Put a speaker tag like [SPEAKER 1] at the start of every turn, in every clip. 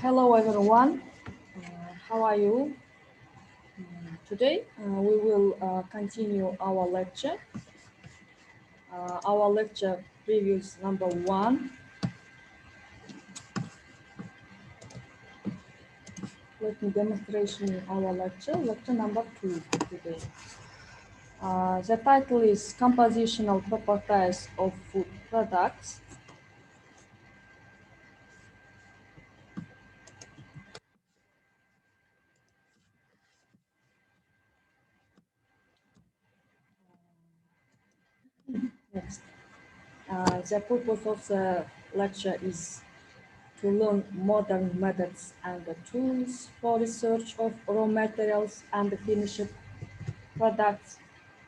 [SPEAKER 1] Hello everyone, how are you? Today we will continue our lecture. Our lecture previews number 1. Let me demonstration our lecture number 2 today. The title is Compositional Properties of Food Products. Next, the purpose of the lecture is to learn modern methods and tools for research of raw materials and finished products,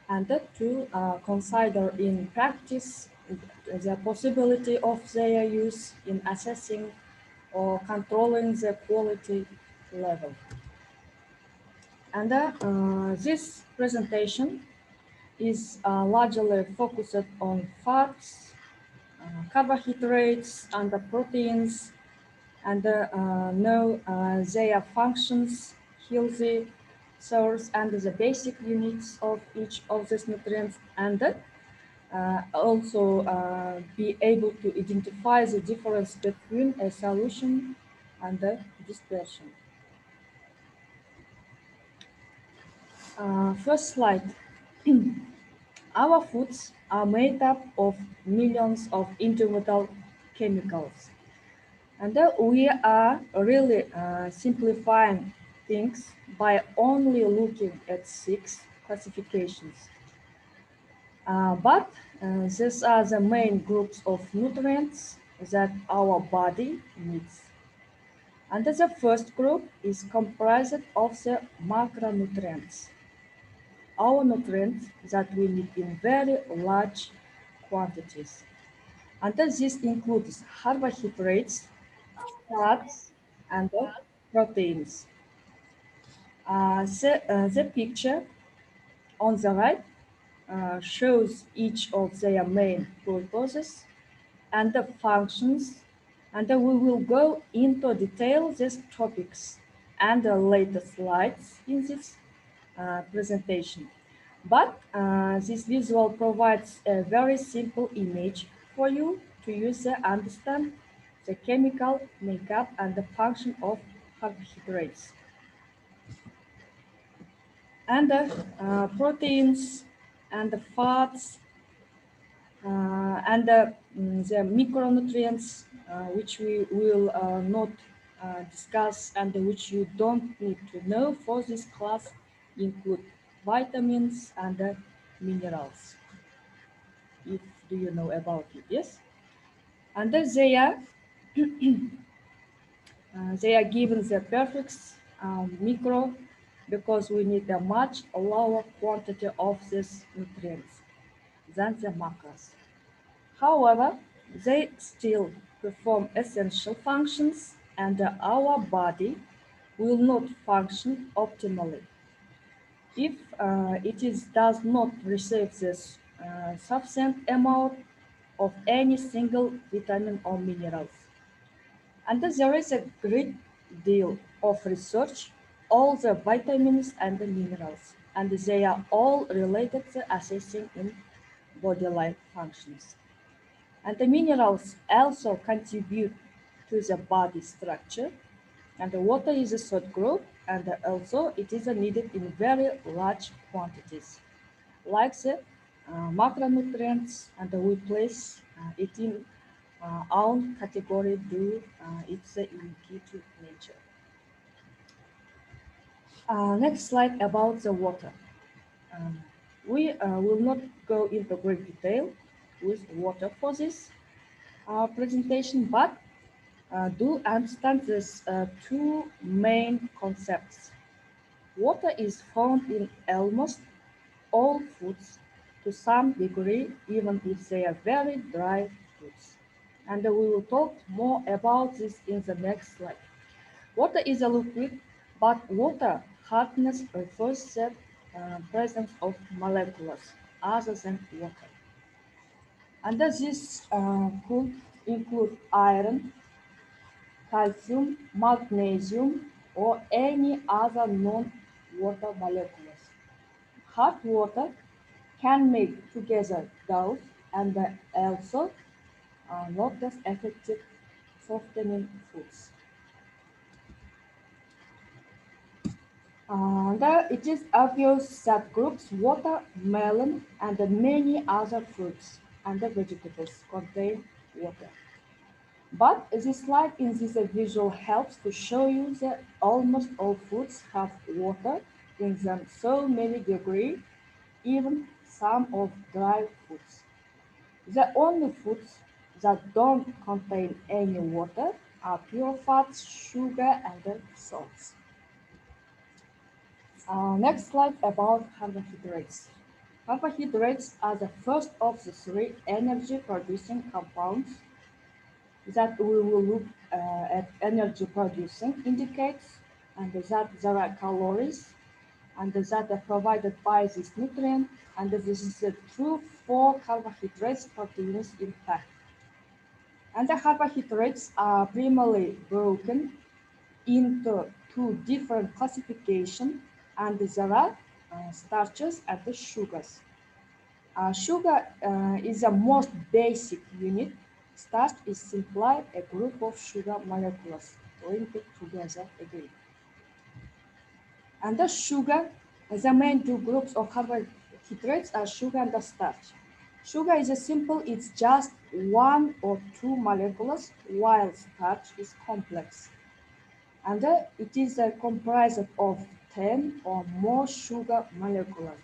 [SPEAKER 1] and to consider in practice the possibility of their use in assessing or controlling the quality level. And this presentation is largely focused on fats, carbohydrates, and the proteins, and know their functions, healthy source, and the basic units of each of these nutrients, and also be able to identify the difference between a solution and a dispersion. First slide. Our foods are made up of millions of individual chemicals. And we are really simplifying things by only looking at 6 classifications. But these are the main groups of nutrients that our body needs. And the first group is comprised of the macronutrients, our nutrients that we need in very large quantities. And this includes carbohydrates, fats, and proteins. The picture on the right shows each of their main purposes and the functions, and we will go into detail these topics and the later slides in this presentation. But this visual provides a very simple image for you to use to understand the chemical makeup and the function of carbohydrates. And the proteins and the fats and the micronutrients which we will not discuss and which you don't need to know for this class include vitamins and minerals. If do you know about it? Yes. And they are given the prefix micro because we need a much lower quantity of these nutrients than the macros. However, they still perform essential functions and our body will not function optimally if does not receive this sufficient amount of any single vitamin or minerals. And there is a great deal of research, all the vitamins and the minerals, and they are all related to assessing in body life functions. And the minerals also contribute to the body structure, and the water is a third group, and also it is needed in very large quantities, like the macronutrients, and we place it in own category due its unique to nature. Next slide about the water. Um, we will not go into great detail with water for this presentation, but do understand these two main concepts. Water is found in almost all foods to some degree, even if they are very dry foods. And we will talk more about this in the next slide. Water is a liquid, but water hardness refers to the presence of molecules other than water. And this could include iron, calcium, magnesium, or any other non-water molecules. Hot water can make together those and also not as effective softening foods. It is obvious that groups watermelon and many other fruits and vegetables contain water. But this slide in this visual helps to show you that almost all foods have water in them so many degrees, even some of dry foods. The only foods that don't contain any water are pure fats, sugar, and salts. Next slide about carbohydrates. Carbohydrates are the first of the three energy producing compounds that we will look at. Energy producing indicates and that there are calories and that are provided by this nutrient, and this is true for carbohydrates, proteins, in fact. And the carbohydrates are primarily broken into two different classifications, and there are starches and the sugars. Sugar is the most basic unit. Starch is simply a group of sugar molecules linked together again. And the sugar, the main two groups of carbohydrates are sugar and the starch. Sugar is a simple, it's just one or two molecules, while starch is complex. And it is comprised of 10 or more sugar molecules.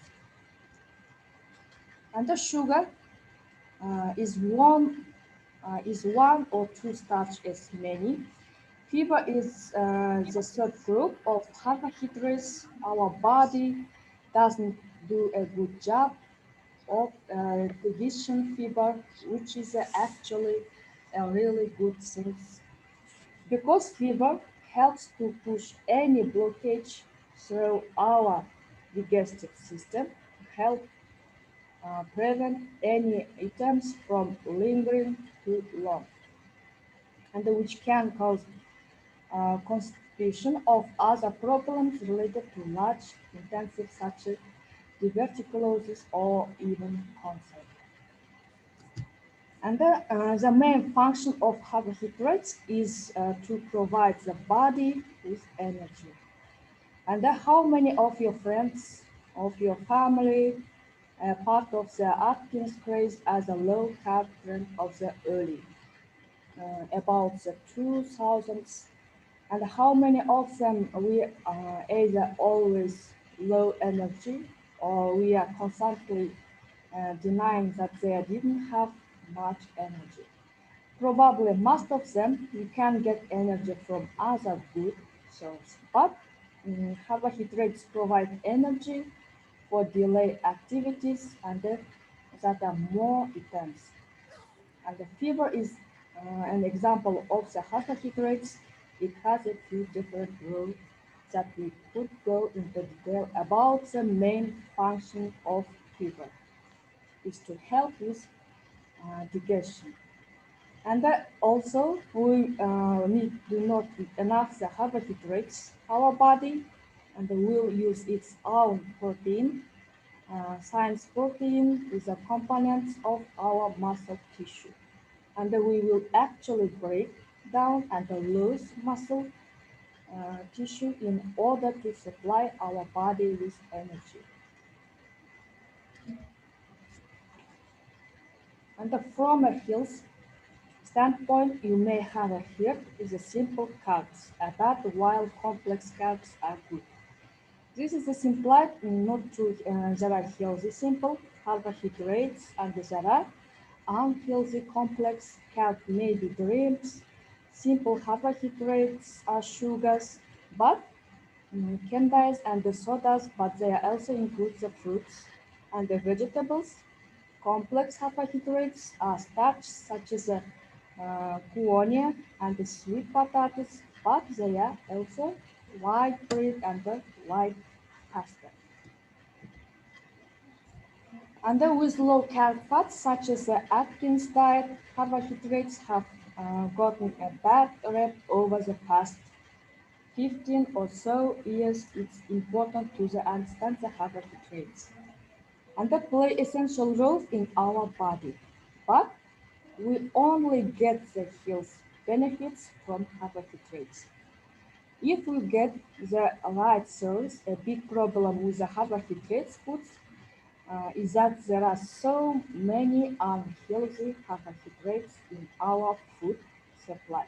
[SPEAKER 1] And the sugar is one or two starch as many. Fiber is the third group of carbohydrates. Our body doesn't do a good job of digestion fiber, which is actually a really good thing because fiber helps to push any blockage through our digestive system, help prevent any items from lingering too long, and which can cause constipation of other problems related to large intensive such as tuberculosis or even cancer. And the main function of carbohydrates is to provide the body with energy. And how many of your friends, of your family, part of the Atkins craze as a low carb trend of the early, about the 2000s, and how many of them we are either always low energy or we are constantly denying that they didn't have much energy. Probably most of them you can get energy from other good sources, but carbohydrates provide energy for delay activities and that are more intense. And the fiber is an example of the carbohydrates. It has a few different rules that we could go into detail about. The main function of fiber is to help with digestion. And that also we need do not eat enough the carbohydrates. Our body and will use its own protein. Science protein is a component of our muscle tissue, and we will actually break down and lose muscle tissue in order to supply our body with energy. And from a health standpoint, you may have heard is a simple carbs, that while complex carbs are good. This is a simple, not true, there are healthy simple carbohydrates and there are unhealthy complex carbs, maybe dreams. Simple carbohydrates are sugars, but candies and the sodas, but they also include the fruits and the vegetables. Complex carbohydrates are starch such as quinoa and the sweet potatoes, but they are also white bread and the white pasta. And then with low-carb fats, such as the Atkins diet, carbohydrates have gotten a bad rep over the past 15 or so years. It's important to understand the carbohydrates. And they play essential roles in our body. But we only get the health benefits from carbohydrates. If we get the right source, a big problem with the carbohydrates foods is that there are so many unhealthy carbohydrates in our food supply.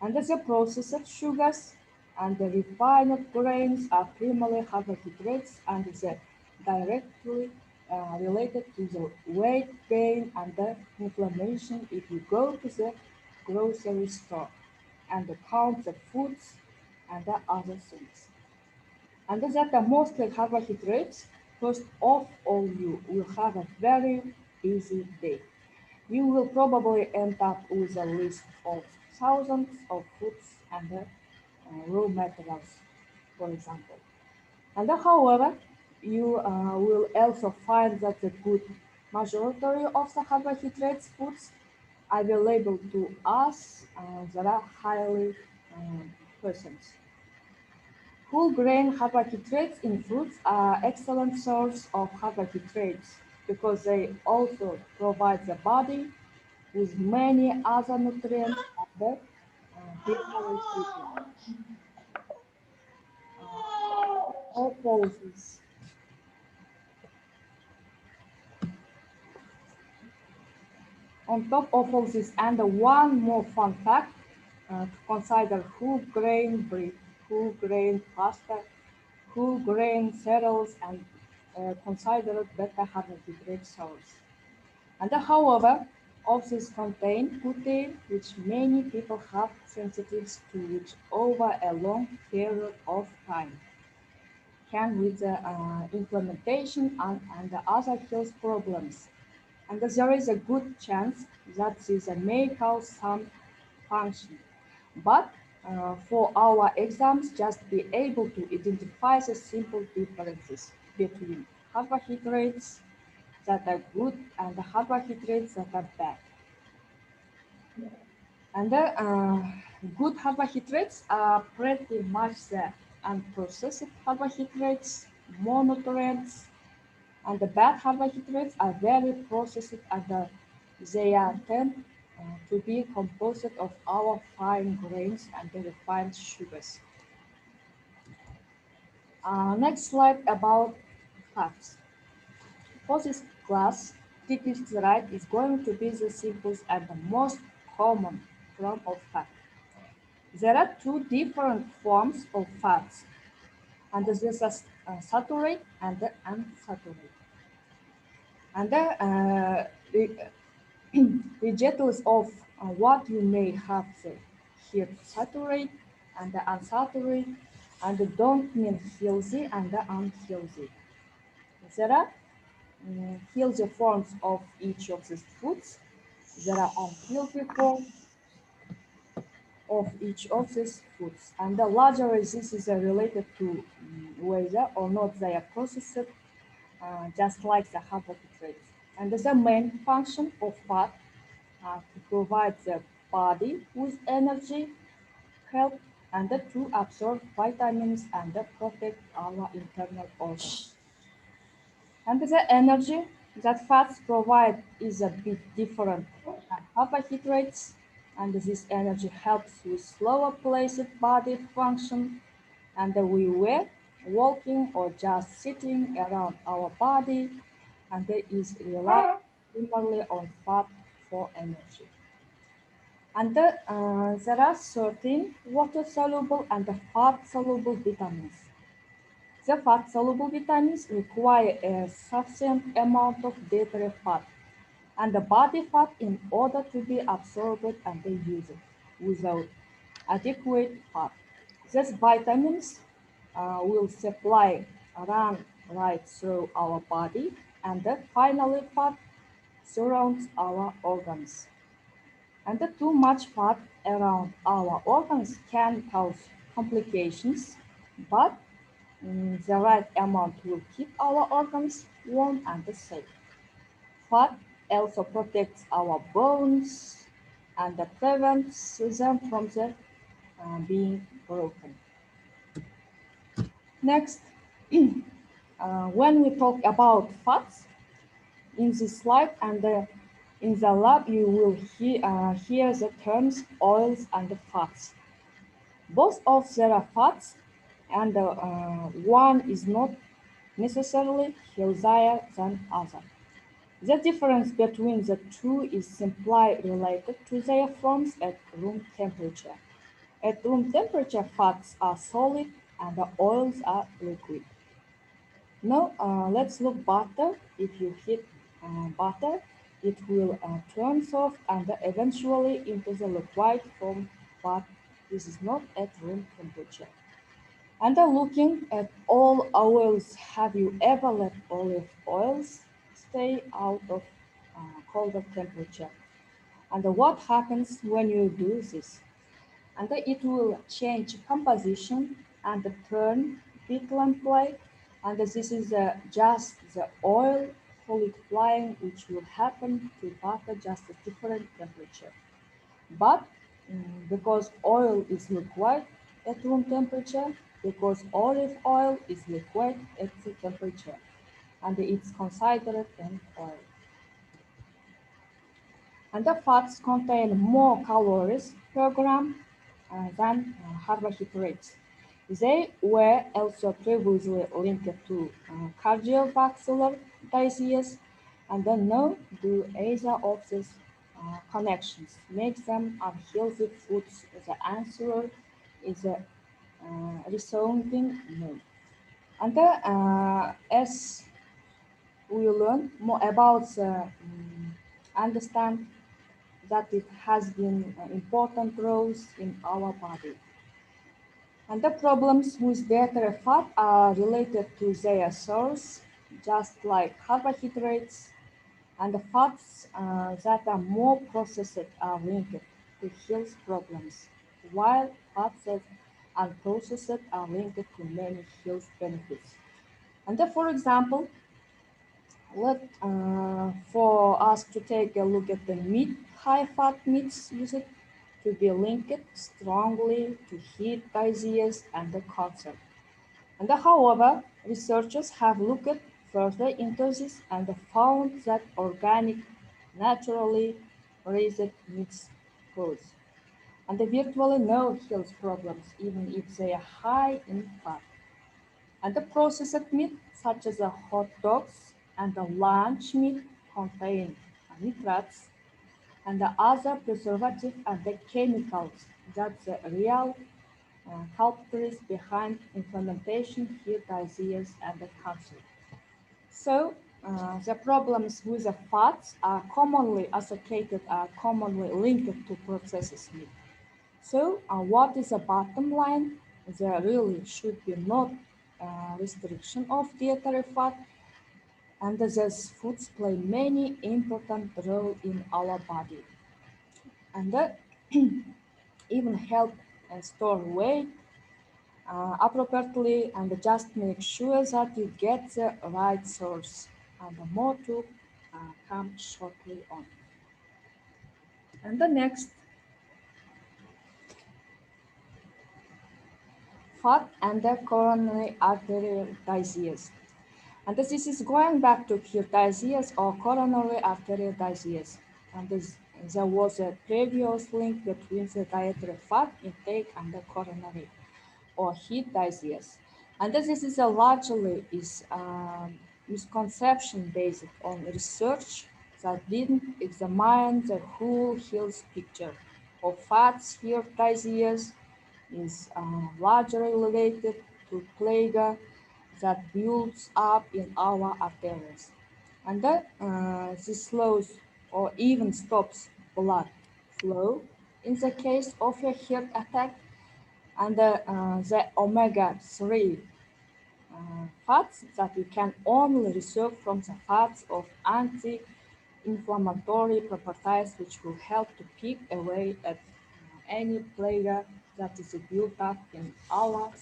[SPEAKER 1] And the processed sugars and the refined grains are primarily carbohydrates and is directly related to the weight gain and the inflammation if you go to the grocery store and count the foods and the other things. And that are mostly carbohydrates. First of all, you will have a very easy day. You will probably end up with a list of thousands of foods and raw materials, for example. And however, you will also find that the good majority of the carbohydrates foods available to us that are highly present. Whole grain carbohydrates in fruits are excellent source of carbohydrates because they also provide the body with many other nutrients that opposes. On top of all this, and one more fun fact to consider: whole grain bread, whole grain pasta, whole grain cereals, and considered better carbohydrate source. And however, of these contain gluten, which many people have sensitivities to, which over a long period of time can with the implementation and the other health problems. And there is a good chance that this may cause some function. But for our exams, just be able to identify the simple differences between carbohydrates that are good and the carbohydrates that are bad. And the good carbohydrates are pretty much the unprocessed carbohydrates, mononutrients, and the bad carbohydrates are very processed and they are tend to be composed of our fine grains and the refined sugars. Next slide about fats. For this class, triglyceride is going to be the simplest and the most common form of fat. There are two different forms of fats, and this is saturated and the unsaturated. And regardless of what you may have said, here saturated and the unsaturated, and don't mean healthy and the unhealthy. There are healthy forms of each of these foods. There are unhealthy forms of each of these foods. And the larger this is related to whether or not they are processed, just like the carbohydrates. And the main function of fat to provide the body with energy, help, and to absorb vitamins and protect our internal organs. And the energy that fats provide is a bit different than carbohydrates, and this energy helps with slower placed body function, and we were walking or just sitting around our body, and there is rely primarily on fat for energy. And there are certain water-soluble and fat-soluble vitamins. The fat-soluble vitamins require a sufficient amount of dietary fat and the body fat in order to be absorbed and used without adequate fat. These vitamins will supply run right through our body and finally fat surrounds our organs. And the too much fat around our organs can cause complications, but the right amount will keep our organs warm, and safe. Fat also protects our bones and prevents them from being broken. Next, when we talk about fats, in this slide and in the lab, you will hear the terms oils and fats. Both of them are fats, and one is not necessarily healthier than other. The difference between the two is simply related to their forms at room temperature. At room temperature, fats are solid and the oils are liquid. Now, let's look butter. If you heat butter, it will turn soft and eventually into the liquid form, but this is not at room temperature. And looking at all oils, have you ever let olive oils stay out of colder temperature? And what happens when you do this? And it will change composition and turn bit lamp-like, and this is just the oil solidifying, which will happen to butter just at different temperature. But because oil is liquid at room temperature, because olive oil is liquid at the temperature, and it's considered an oil. And the fats contain more calories per gram than carbohydrates. They were also previously linked to cardiovascular disease, and then now do either of these connections make them unhealthy foods? The answer is a resounding no. And as we learn more about understand that it has been important roles in our body. And the problems with dietary fat are related to their source, just like carbohydrates, and the fats that are more processed are linked to health problems, while fats that are unprocessed are linked to many health benefits. And for example, for us to take a look at the meat, high fat meats used to be linked strongly to heat disease and the cancer. And however, researchers have looked further into this and found that organic, naturally raised meats cause and virtually no health problems, even if they are high in fat. And the processed meat, such as the hot dogs and the lunch meat, contain nitrates and the other preservatives and the chemicals that the real culprits behind inflammation, heart disease, and the cancer. So the problems with the fats are commonly associated, are commonly linked to processed meat. So what is the bottom line? There really should be no restriction of dietary fat, and these foods play many important role in our body, and even help store weight appropriately, and just make sure that you get the right source. And more to come shortly on. And the next, fat and the coronary artery disease. And this is going back to heart disease or coronary artery disease. And there was a previous link between the dietary fat intake and the coronary or heart disease. And this is a largely is misconception based on research that didn't examine the whole health picture of fat's heart disease is largely related to plague that builds up in our arteries. And that this slows or even stops blood flow in the case of a heart attack, and the omega-3 fats that we can only receive from the fats of anti-inflammatory properties, which will help to pick away at any plague that is built up in our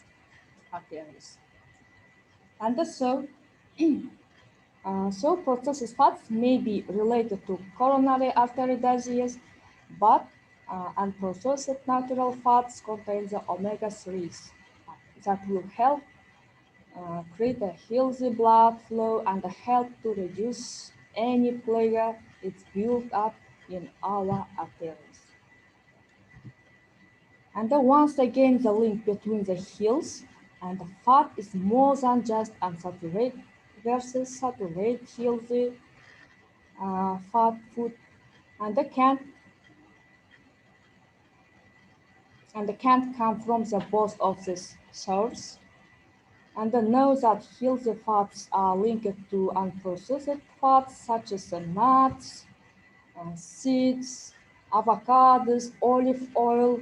[SPEAKER 1] arteries. And so So processed fats may be related to coronary artery disease, but unprocessed natural fats contain the omega-3s that will help create a healthy blood flow and help to reduce any plague it's built up in our arteries. And then once again, the link between the hills and the fat is more than just unsaturated versus saturated healthy fat food, and they can't come from the both of this source. And know that healthy fats are linked to unprocessed fats such as the nuts, seeds, avocados, olive oil,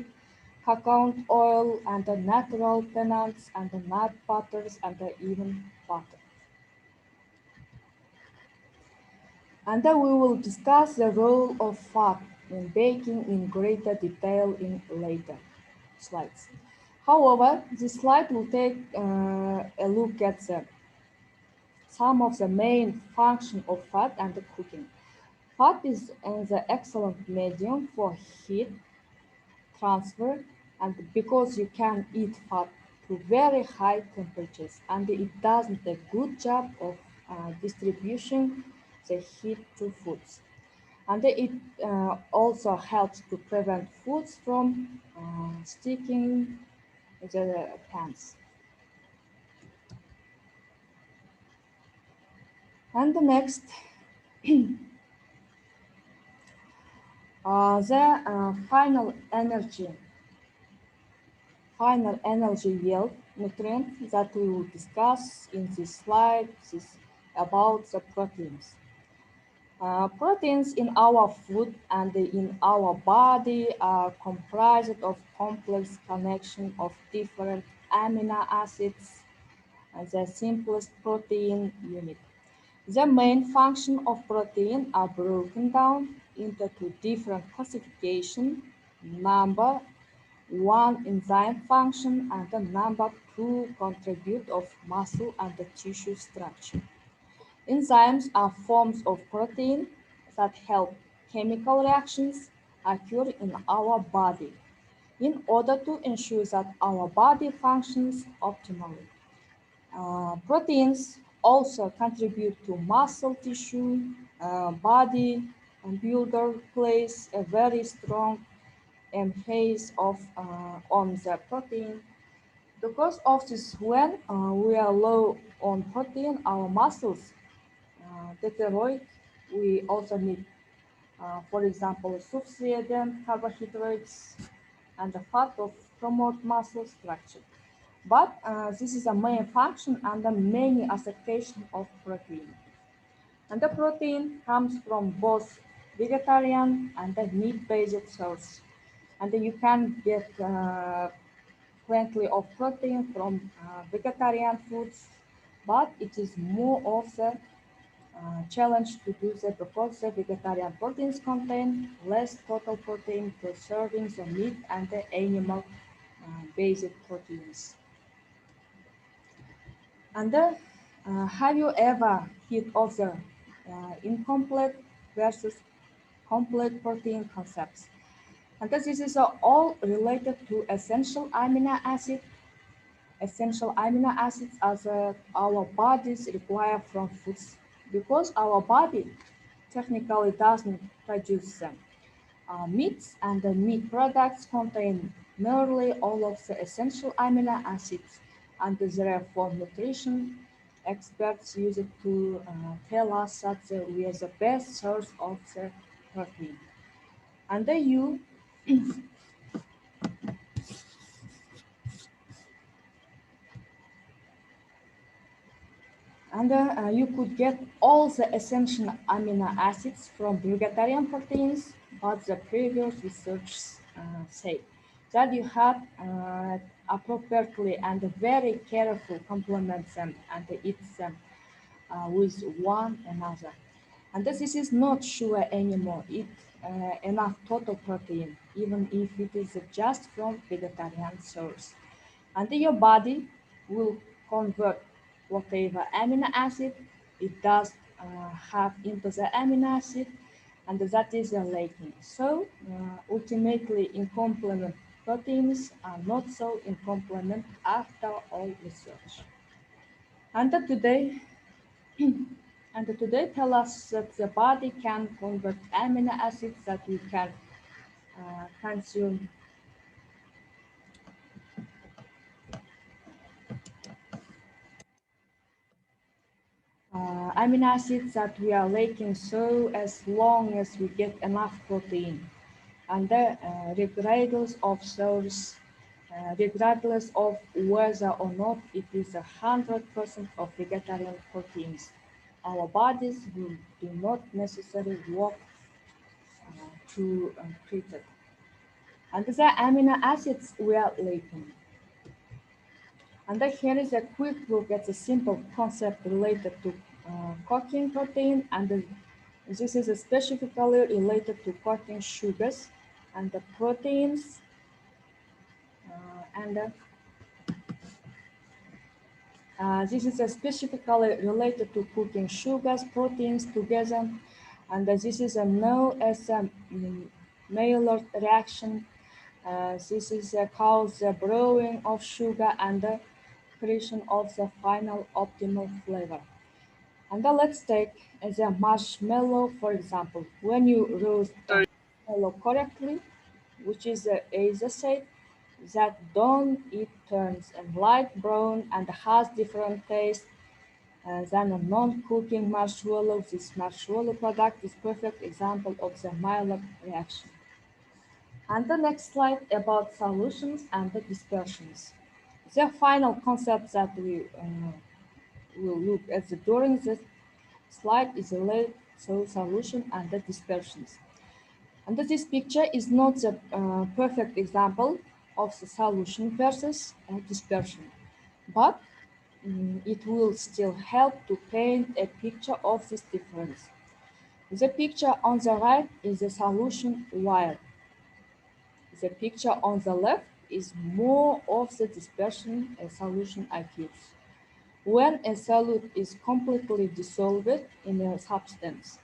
[SPEAKER 1] coconut oil, and the natural peanuts, and the nut butters, and even butter. And then we will discuss the role of fat in baking in greater detail in later slides. However, this slide will take a look at some of the main function of fat and the cooking. Fat is an excellent medium for heat transfer, and because you can eat fat to very high temperatures, and it does a good job of distribution the heat to foods. And it also helps to prevent foods from sticking the pans. And the next, the final energy yield nutrient that we will discuss in this slide is about the proteins. Proteins in our food and in our body are comprised of complex connection of different amino acids and the simplest protein unit. The main function of protein are broken down into two different classification, number one enzyme function and the number two contribute of muscle and the tissue structure. Enzymes are forms of protein that help chemical reactions occur in our body in order to ensure that our body functions optimally. Proteins also contribute to muscle tissue, body, and builder plays a very strong emphasis on the protein. Because of this, when we are low on protein, our muscles deteriorate. We also need, for example, substituent carbohydrates and the fat of promote muscle structure. But this is a main function and the main application of protein. And the protein comes from both vegetarian and the meat-based source. And you can get plenty of protein from vegetarian foods, but it is more of the challenge to do that because the vegetarian proteins contain less total protein per serving the meat and the animal based proteins. And have you ever heard of the incomplete versus complete protein concepts? And this is all related to essential amino acid. Essential amino acids are our bodies require from foods because our body technically doesn't produce them. Meats and the meat products contain nearly all of the essential amino acids, and therefore nutrition experts use it to tell us that we are the best source of the protein. And then you could get all the essential amino acids from vegetarian proteins, but the previous research say that you have appropriately and very careful complement them and eat them with one another. And this is not sure anymore. Eat enough total protein, even if it is just from vegetarian source. And your body will convert whatever amino acid it does have into the amino acid, and that is lacking. So ultimately, in complement proteins are not so in complement after all research. And today, and today tell us that the body can convert amino acids that we can consume amino acids that we are lacking, so as long as we get enough protein. And regardless of source, regardless of whether or not it is 100% of vegetarian proteins, our bodies will do not necessarily work to treat it. And the amino acids we are lacking. And here is a quick look at the simple concept related to cooking protein, and this is specifically related to cooking sugars and the proteins and this is specifically related to cooking sugars, proteins together, and this is known as a Maillard reaction. This is called the brewing of sugar and the creation of the final optimal flavor. And let's take the marshmallow, for example. When you roast a marshmallow correctly, which is a said that dawn it turns a light brown and has different taste than a non-cooking marshmallow. This marshmallow product is perfect example of the Maillard reaction. And the next slide about solutions and the dispersions. The final concept that we will look at during this slide is related to solution and the dispersions. And this picture is not the perfect example of the solution versus dispersion, but it will still help to paint a picture of this difference. The picture on the right is the solution while the picture on the left is more of the dispersion solution aqueous. When a solute is completely dissolved in a substance.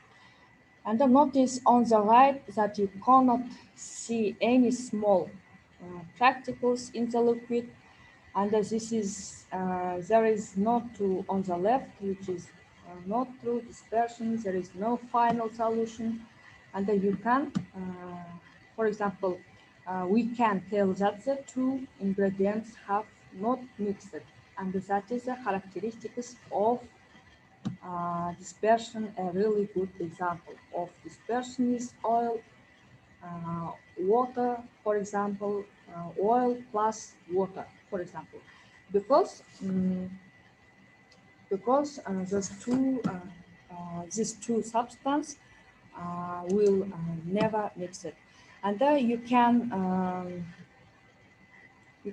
[SPEAKER 1] And notice on the right that you cannot see any small particles in the liquid, and this is there is not true on the left, which is not true dispersion. There is no final solution, and you can, for example, we can tell that the two ingredients have not mixed, and that is the characteristics of dispersion. A really good example of dispersion is oil, water, for example, oil plus water, for example, because these two substances will never mix it, and you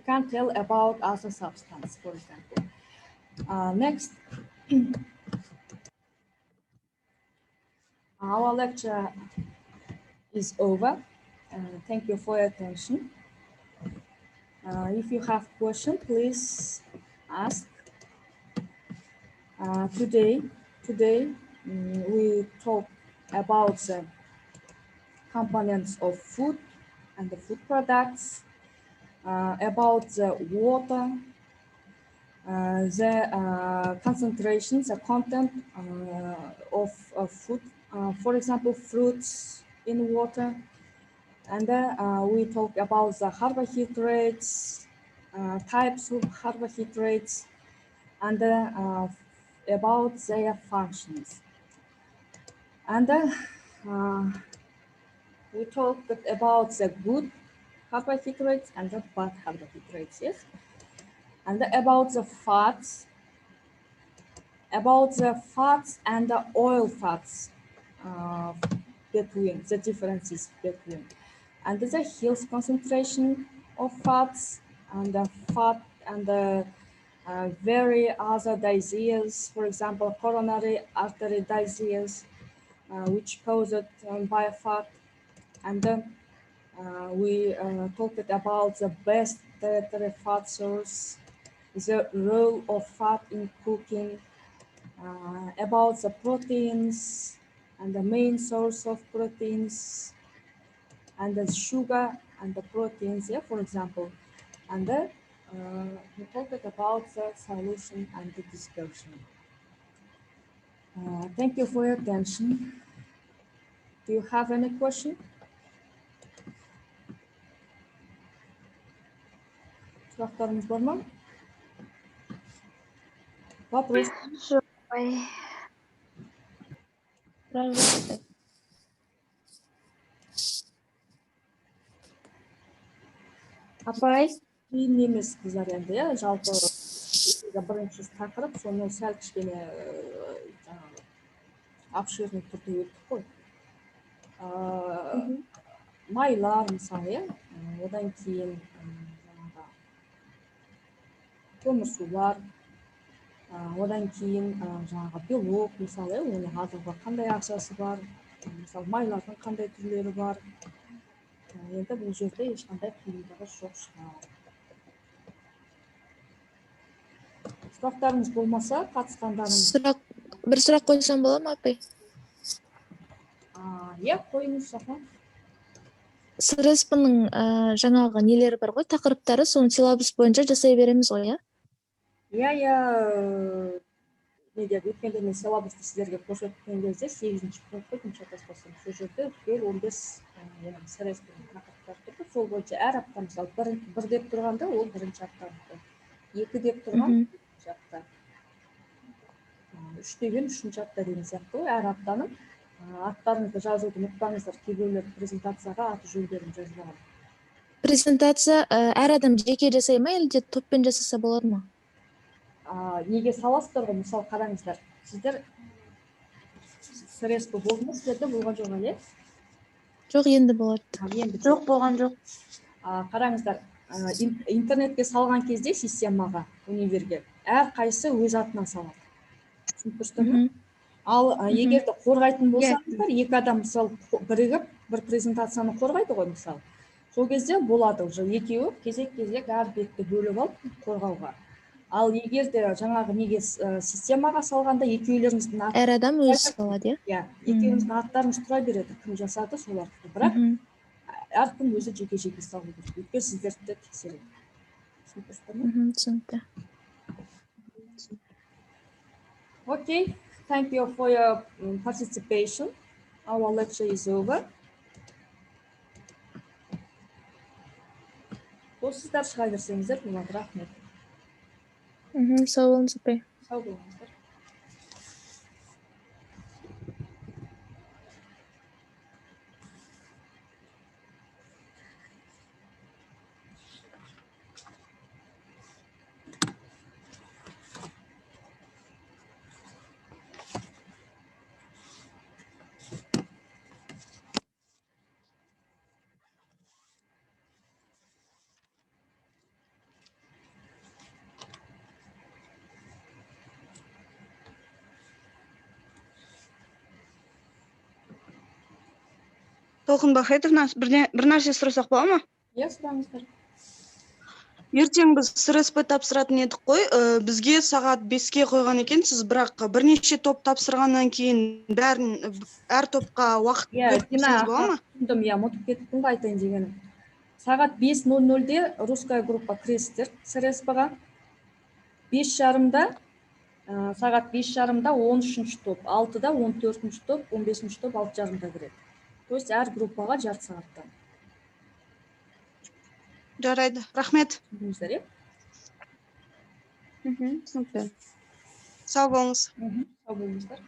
[SPEAKER 1] can tell about other substance, for example. Next, our lecture is over. Thank you for your attention. If you have questions, please ask. Today, we talk about the components of food and the food products, about the water, the concentrations, the content of food, for example, fruits in water. And we talk about the carbohydrates, types of carbohydrates, and about their functions. And we talked about the good carbohydrates and the bad carbohydrates, yes? And about the fats, and the oil fats, between the differences between, and the health concentration of fats and the fat and the very other diseases, for example, coronary artery disease, which caused by fat. And then we talked about the best dietary fat source, the role of fat in cooking, about the proteins and the main source of proteins and the sugar and the proteins, yeah, for example. And then we talked about the solution and the dispersion. Thank you for your attention. Do you have any question? Сұрақтарыңыз бар ма? Вопрос.
[SPEAKER 2] Жоқ, апай.
[SPEAKER 1] Қиын емес қыздар енді, иә, жалпы бірінші тақырып, соны сәл кішкене жаңағы обширный түрде өттік қой. Майлар мысалы, иә, одан кейін жаңағы көмірсулар, одан кейін жаңағы белок мысалы, оның атауға қандай ақшасы бар, мысалы майлардың қандай түрлері бар. Енді бұл жерде ешқандай қиындығы жоқ шығар. Сұрақтарыңыз болмаса, қатысқандарыңыз.
[SPEAKER 2] Бір сұрақ қойсам бола ма, апай?
[SPEAKER 1] Иә, қойыңыз Сафа.
[SPEAKER 2] СРСП-ның жаңағы нелері бар ғой, тақырыптары, соны силабус бойынша жасай береміз ғой, иә?
[SPEAKER 1] Иә, не деп өткенде мен силабусты сіздерге көрсеткен кезде 8-ші пунктты кім шатаспасам, сол жерде 15 СРСП-ның тақырыптары тұрды. Сол бойынша әр апта, мысалы, бір деп тұрғанда, ол бірінші аптанікі. 2 деп тұрған екінші апта. 3 деген үшінші апта деген сияқты ғой. Әр аптаның аттарыңызды жазуды ұмытпаңыздар. Кейбіреулер презентацияға аты жөндерін жазып алады.
[SPEAKER 2] Презентация әр адам жеке жасай ма, әлде топпен жасаса болады ма?
[SPEAKER 1] Неге саласыздар ғой, мысалы қараңыздар. Сіздер СРСП болды ма сіздерде, болған жоқ әлі?
[SPEAKER 2] Жоқ, енді болады.
[SPEAKER 3] Жоқ, болған жоқ.
[SPEAKER 1] Қараңыздар, интернетке салған кезде системаға, универге, әр қайсы өз атынан салады. Түсініп тұрсыздар ма? Ал егерде қорғайтын болсаңыздар, екі адам мысалы бірігіп бір презентацияны қорғайды ғой, мысалы. Сол кезде болады, уже екеуі кезек-кезек әр бетті бөліп алып қорғауға. Ал егерде жаңағы неге системаға салғанда екеулеріңіздің аты...
[SPEAKER 2] Әр адам өзі салады,
[SPEAKER 1] иә? Екеуіңіздің аттарыңыз тұра береді, кім жасады сол арқылы. Бірақ әркім өзі жеке-жеке салу керек. Өйткені сіздерді тексереді. Түсініп тұрсыздар ма?
[SPEAKER 2] Түсінікті.
[SPEAKER 1] Okay, thank you for your participation. Our lecture is over. Сіздер шыға берсеңіздер, болады, рахмет.
[SPEAKER 2] Сау болыңыз, апай.
[SPEAKER 1] Сау болыңыздар.
[SPEAKER 3] Толқын Бахетовна, бір нәрсе сұрасақ бола ма?
[SPEAKER 1] Иә, сұраңыздар.
[SPEAKER 3] Ертең біз СРСП тапсыратын едік қой, бізге сағат 5-ке қойған екенсіз, бірақ бірнеше топ тапсырғаннан кейін әр топқа уақыт бөлсеңіз бола ма?
[SPEAKER 1] Түсіндім, иә, ұмытып кеттім ғой айтайын дегенім. Сағат 5:00-де русская группа кіресіздер СРСП-ға. 5:30-да, сағат 5:30-да 13-ші топ, 6-да 14-ші топ, 15-ші топ 6:30-да кіреді. То есть әр группаға жарты сағаттан.
[SPEAKER 3] Жарайды, рахмет.
[SPEAKER 1] Түсіндіңіздер,
[SPEAKER 3] Түсінікті. Сау болыңыз.
[SPEAKER 1] Сау болыңыздар.